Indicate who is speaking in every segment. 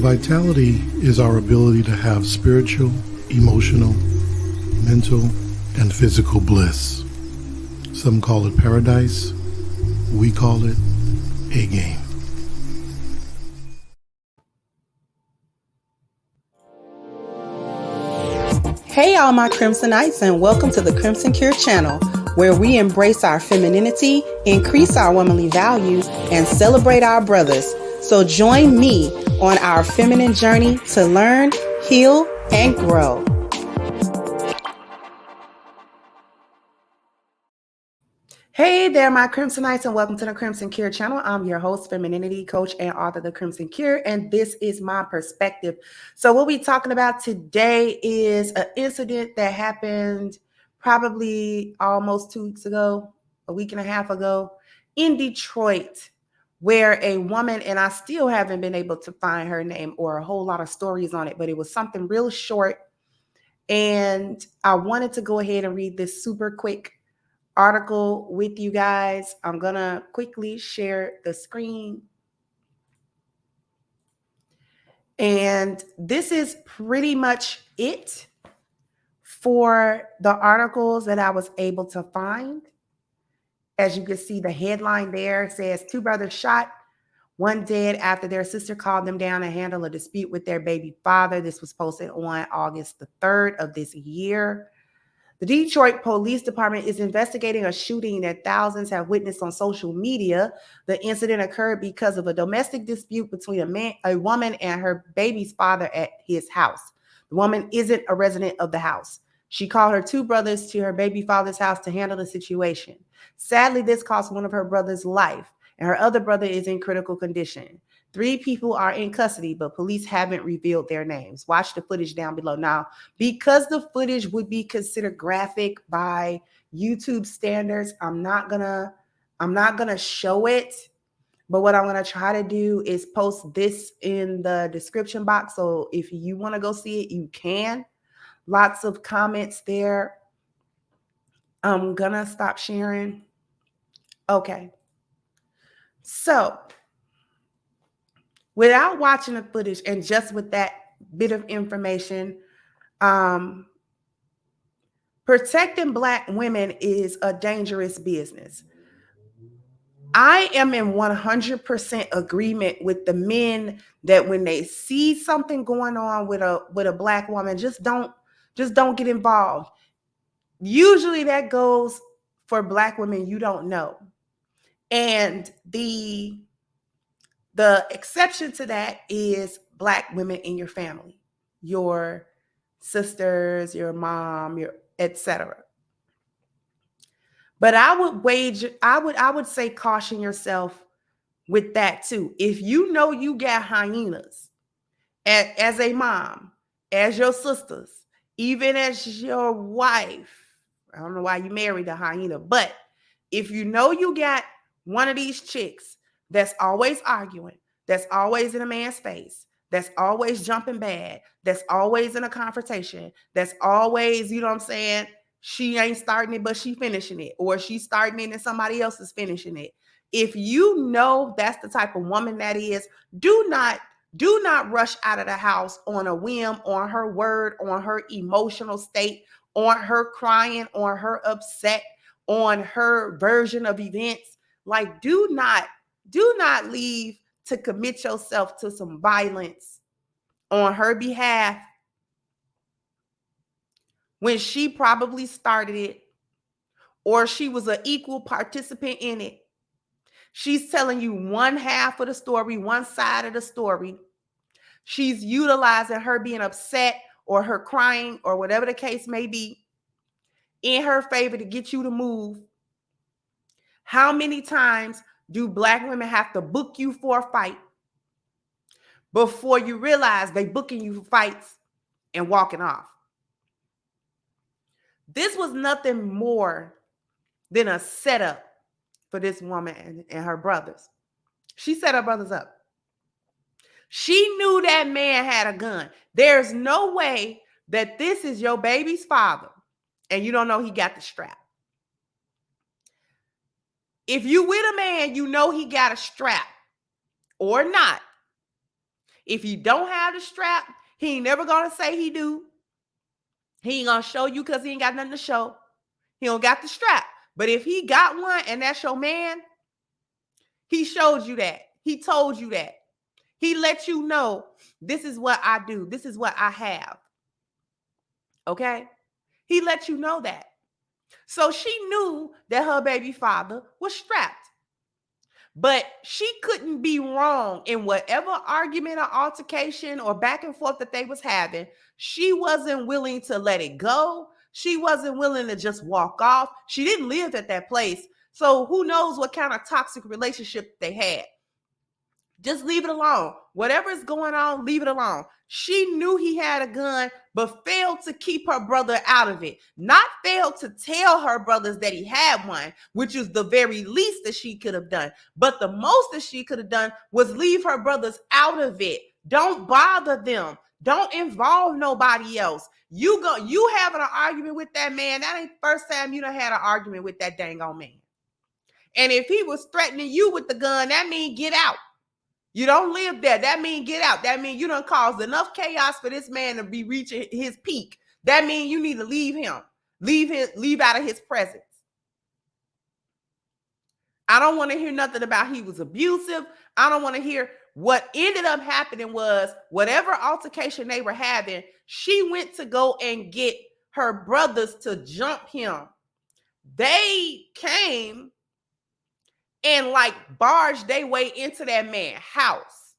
Speaker 1: Vitality is our ability to have spiritual, emotional, mental, and physical bliss. Some call it paradise. We call it a game.
Speaker 2: Hey, all my Crimsonites, and welcome to the Crimson Cure channel, where we embrace our femininity, increase our womanly values, and celebrate our brothers. So join me on our feminine journey to learn, heal, and grow. Hey there, my Crimsonites, and welcome to the Crimson Cure channel. I'm your host, femininity coach, and author of the Crimson Cure, and this is my perspective. So what we're talking about today is an incident that happened probably almost 2 weeks ago, a week and a half ago, in Detroit, where a woman, and I still haven't been able to find her name or a whole lot of stories on it, but it was something real short, and I wanted to go ahead and read this super quick article with you guys. I'm gonna quickly share the screen. And this is pretty much it for the articles that I was able to find. As you can see, the headline there says 2 brothers shot, 1 dead after their sister called them down to handle a dispute with their baby father. This was posted on August the 3rd of this year. The Detroit Police Department is investigating a shooting that thousands have witnessed on social media. The incident occurred because of a domestic dispute between a woman and her baby's father at his house. The woman isn't a resident of the house. She called her 2 brothers to her baby father's house to handle the situation. Sadly, this cost one of her brother's life, and her other brother is in critical condition. 3 people are in custody, but police haven't revealed their names. Watch the footage down below. Now, because the footage would be considered graphic by YouTube standards, I'm not gonna show it. But what I'm gonna try to do is post this in the description box. So if you want to go see it, you can. Lots of comments there. I'm gonna stop sharing. Okay. So without watching the footage and just with that bit of information, protecting Black women is a dangerous business. I am in 100% agreement with the men that when they see something going on with a Black woman, just don't get involved. Usually that goes for Black women you don't know. And the exception to that is Black women in your family, your sisters, your mom, your etc. But I would say caution yourself with that too. If you know you got hyenas as a mom, as your sisters, even as your wife, I don't know why you married a hyena, but if you know you got one of these chicks that's always arguing, that's always in a man's face, that's always jumping bad, that's always in a confrontation, that's always, you know what I'm saying, she ain't starting it, but she finishing it, or she's starting it and somebody else is finishing it. If you know that's the type of woman that is, do not rush out of the house on a whim, on her word, on her emotional state, on her crying, on her upset, on her version of events. Like, do not leave to commit yourself to some violence on her behalf when she probably started it, or she was an equal participant in it. She's telling you one half of the story, one side of the story. She's utilizing her being upset or her crying or whatever the case may be in her favor to get you to move. How many times do Black women have to book you for a fight before you realize they booking you for fights and walking off? This was nothing more than a setup for this woman and her brothers. She set her brothers up. She knew that man had a gun. There's no way that this is your baby's father and you don't know he got the strap. If you with a man, you know he got a strap or not. If he don't have the strap, he ain't never gonna say he do. He ain't gonna show you because he ain't got nothing to show. He don't got the strap. But if he got one and that's your man, he showed you that. He told you that. He let you know, this is what I do. This is what I have. Okay? He let you know that. So she knew that her baby father was strapped. But she couldn't be wrong in whatever argument or altercation or back and forth that they was having. She wasn't willing to let it go. She wasn't willing to just walk off. She didn't live at that place. So who knows what kind of toxic relationship they had. Just leave it alone. Whatever is going on, leave it alone. She knew he had a gun, but failed to keep her brother out of it. Not failed to tell her brothers that he had one, which is the very least that she could have done. But the most that she could have done was leave her brothers out of it. Don't bother them. Don't involve nobody else. You having an argument with that man. That ain't the first time you done had an argument with that dang old man. And if he was threatening you with the gun, that means get out. You don't live there. That means get out. That means you done caused enough chaos for this man to be reaching his peak. That means you need to leave him. Leave out of his presence. I don't want to hear nothing about he was abusive. I don't want to hear. What ended up happening was whatever altercation they were having, she went to go and get her brothers to jump him. They came and like barged their way into that man's house.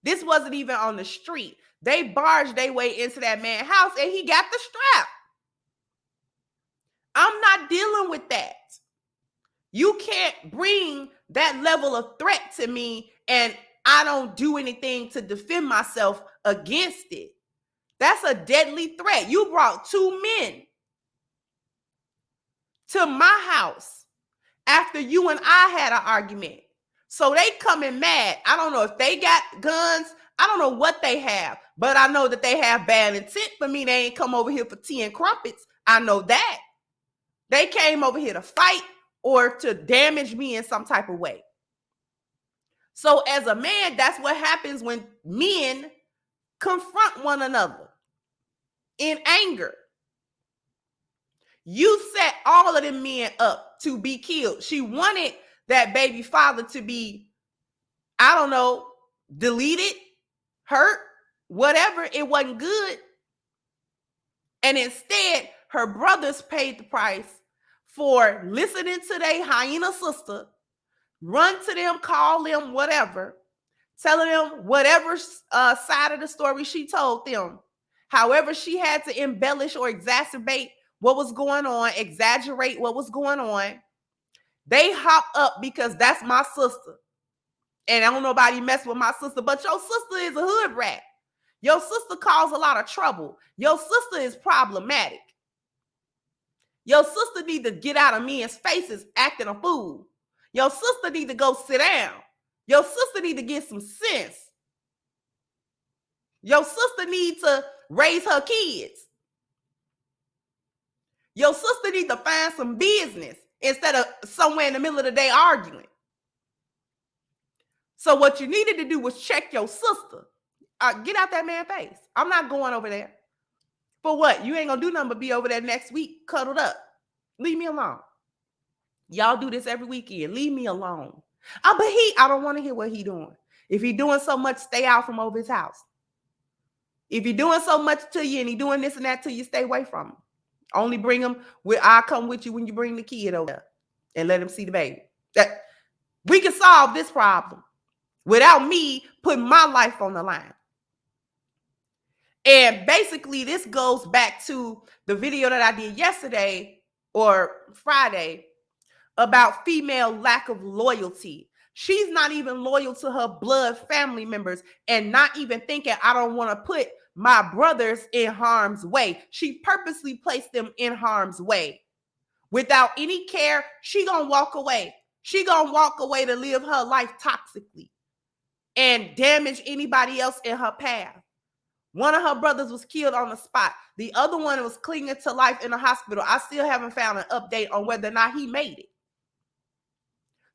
Speaker 2: This wasn't even on the street. They barged their way into that man's house and he got the strap. I'm not dealing with that. You can't bring that level of threat to me and I don't do anything to defend myself against it. That's a deadly threat. You brought two men to my house after you and I had an argument. So they coming mad. I don't know if they got guns. I don't know what they have, but I know that they have bad intent for me. They ain't come over here for tea and crumpets. I know that. They came over here to fight or to damage me in some type of way. So as a man, that's what happens when men confront one another in anger. You set all of them men up to be killed. She wanted that baby father to be, I don't know, deleted, hurt, whatever. It wasn't good. And instead, her brothers paid the price for listening to their hyena sister, run to them, call them, whatever, telling them whatever side of the story she told them. However, she had to embellish or exacerbate what was going on, exaggerate what was going on. They hop up because that's my sister. And I don't know nobody mess with my sister, but your sister is a hood rat. Your sister caused a lot of trouble. Your sister is problematic. Your sister need to get out of men's faces acting a fool. Your sister need to go sit down. Your sister need to get some sense. Your sister need to raise her kids. Your sister need to find some business instead of somewhere in the middle of the day arguing. So what you needed to do was check your sister. Get out that man's face. I'm not going over there. For what? You ain't gonna do nothing but be over there next week, cuddled up. Leave me alone. Y'all do this every weekend. Leave me alone. But I don't want to hear what he doing. If he doing so much, stay out from over his house. If he doing so much to you and he doing this and that to you, stay away from him. Only bring him I'll come with you when you bring the kid over there and let him see the baby. That we can solve this problem without me putting my life on the line. And basically, this goes back to the video that I did yesterday or Friday about female lack of loyalty. She's not even loyal to her blood family members and not even thinking, I don't want to put my brothers in harm's way. She purposely placed them in harm's way. Without any care, she gonna walk away. She gonna walk away to live her life toxically and damage anybody else in her path. One of her brothers was killed on the spot. The other one was clinging to life in the hospital. I still haven't found an update on whether or not he made it.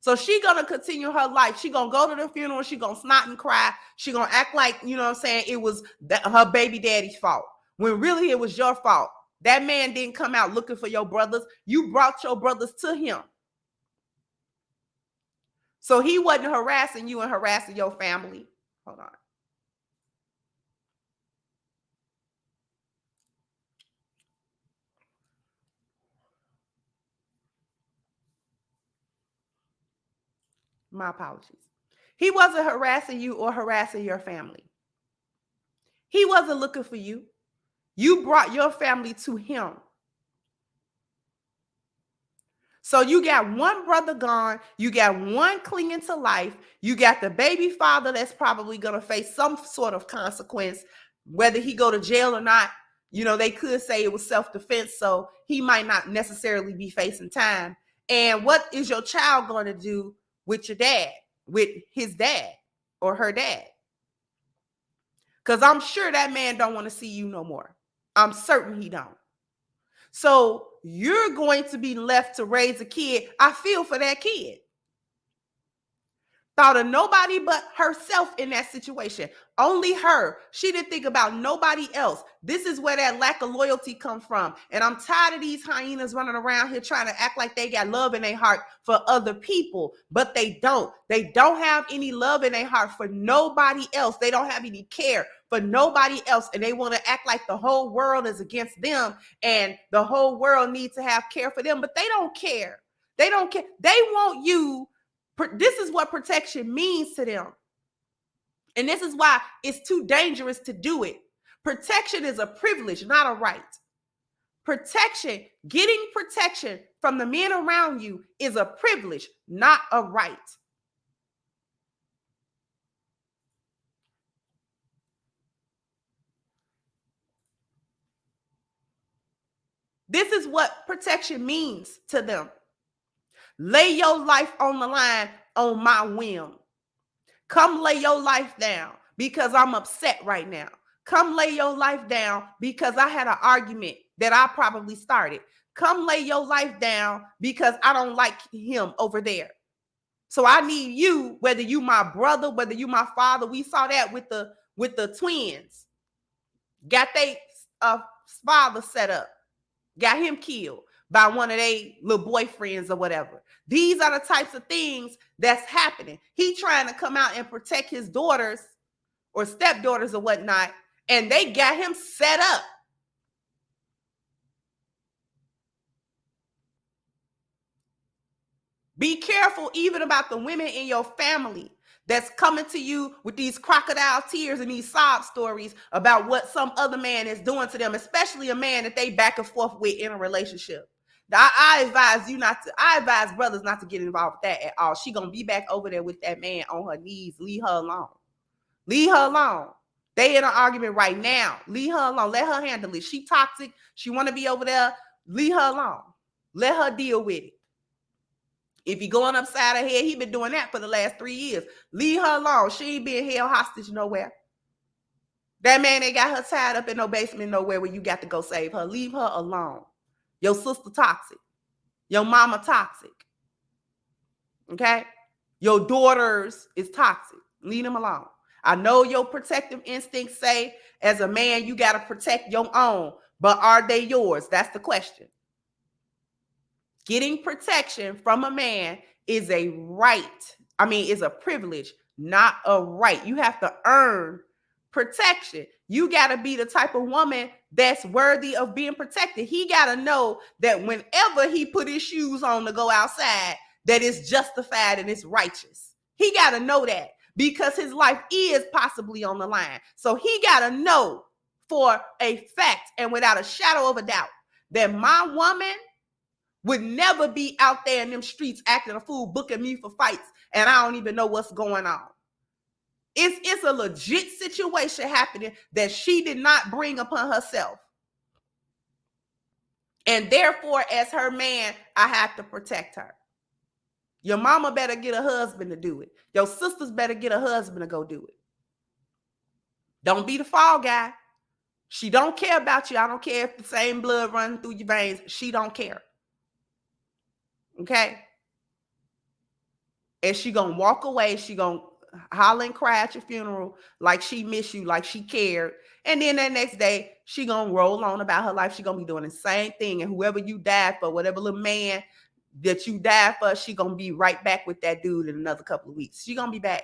Speaker 2: So she gonna continue her life. She gonna go to the funeral. She gonna snot and cry. She gonna act like, you know what I'm saying, it was her baby daddy's fault, when really it was your fault. That man didn't come out looking for your brothers. You brought your brothers to him. So he wasn't harassing you and harassing your family. Hold on. My apologies. He wasn't harassing you or harassing your family. He wasn't looking for you. You brought your family to him. So you got one brother gone. You got one clinging to life. You got the baby father that's probably going to face some sort of consequence, whether he go to jail or not. You know, they could say it was self-defense, so he might not necessarily be facing time. And what is your child going to do with your dad, with his dad or her dad? Because I'm sure that man don't want to see you no more. I'm certain he don't. So you're going to be left to raise a kid. I feel for that kid. Thought of nobody but herself in that situation. Only her. She didn't think about nobody else. This is where that lack of loyalty comes from. And I'm tired of these hyenas running around here trying to act like they got love in their heart for other people, but they don't. They don't have any love in their heart for nobody else. They don't have any care for nobody else. And they want to act like the whole world is against them and the whole world needs to have care for them, but they don't care. They don't care. They want you. This is what protection means to them. And this is why it's too dangerous to do it. Protection is a privilege, not a right. Protection, getting protection from the men around you is a privilege, not a right. This is what protection means to them. Lay your life on the line on my whim. Come lay your life down because I'm upset right now. Come lay your life down because I had an argument that I probably started. Come lay your life down because I don't like him over there. So I need you, whether you my brother, whether you my father. We saw that with the twins. Got their father set up. Got him killed by one of their little boyfriends or whatever. These are the types of things that's happening. He trying to come out and protect his daughters or stepdaughters or whatnot, and they got him set up. Be careful even about the women in your family that's coming to you with these crocodile tears and these sob stories about what some other man is doing to them, especially a man that they back and forth with in a relationship. I advise brothers not to get involved with that at all. She gonna be back over there with that man on her knees. Leave her alone. Leave her alone. They in an argument right now. Leave her alone. Let her handle it. She toxic. She want to be over there. Leave her alone. Let her deal with it. If he going upside her head, he been doing that for the last 3 years. Leave her alone. She ain't being held hostage nowhere. That man ain't got her tied up in no basement nowhere where you got to go save her. Leave her alone. Your sister toxic. Your mama toxic. Okay? Your daughters is toxic. Leave them alone. I know your protective instincts say, as a man, you got to protect your own. But are they yours? That's the question. Getting protection from a man is a right. Is a privilege, not a right. You have to earn protection. You got to be the type of woman that's worthy of being protected. He got to know that whenever he put his shoes on to go outside, that it's justified and it's righteous. He got to know that because his life is possibly on the line. So he got to know for a fact and without a shadow of a doubt that my woman would never be out there in them streets acting a fool, booking me for fights, and I don't even know what's going on. It's a legit situation happening that she did not bring upon herself. And therefore, as her man, I have to protect her. Your mama better get a husband to do it. Your sisters better get a husband to go do it. Don't be the fall guy. She don't care about you. I don't care if the same blood running through your veins. She don't care. Okay? and she gonna walk away. She gonna holler and cry at your funeral like she miss you, like she cared. And then that next day, she gonna roll on about her life. She gonna be doing the same thing. And whoever you died for, whatever little man that you died for, she gonna be right back with that dude in another couple of weeks. She gonna be back.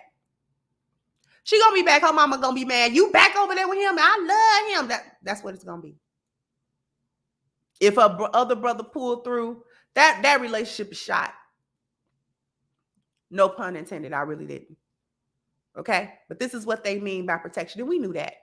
Speaker 2: She gonna be back. Her mama gonna be mad. You back over there with him? I love him. That's what it's gonna be. If her other brother pulled through, that relationship is shot. No pun intended. I really didn't. Okay? But this is what they mean by protection. And we knew that.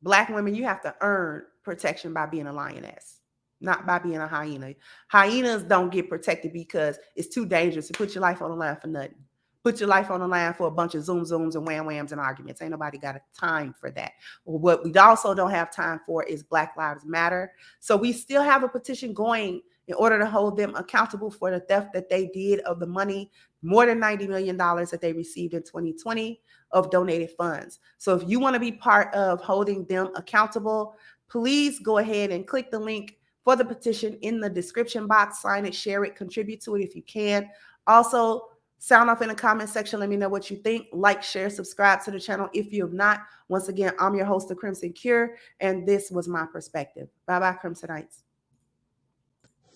Speaker 2: Black women, you have to earn protection by being a lioness, not by being a hyena. Hyenas don't get protected because it's too dangerous to put your life on the line for nothing. Put your life on the line for a bunch of zooms and whams and arguments. Ain't nobody got a time for that. What we also don't have time for is Black Lives Matter. So we still have a petition going in order to hold them accountable for the theft that they did of the money, more than $90 million that they received in 2020 of donated funds. So if you want to be part of holding them accountable, please go ahead and click the link for the petition in the description box. Sign it, share it, contribute to it if you can. Also, sound off in the comment section. Let me know what you think. Like, share, subscribe to the channel if you have not. Once again, I'm your host, The Crimson Cure, and this was my perspective. Bye-bye, Crimsonites.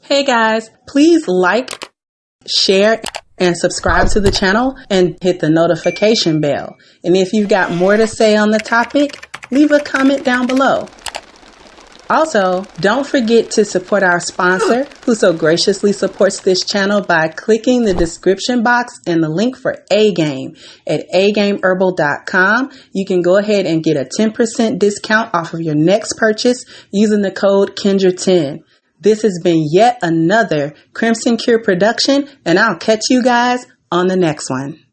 Speaker 3: Hey guys, please like, share, and subscribe to the channel and hit the notification bell. And if you've got more to say on the topic, leave a comment down below. Also, don't forget to support our sponsor who so graciously supports this channel by clicking the description box and the link for A-Game at agameherbal.com. You can go ahead and get a 10% discount off of your next purchase using the code Kendra10. This has been yet another Crimson Cure production, and I'll catch you guys on the next one.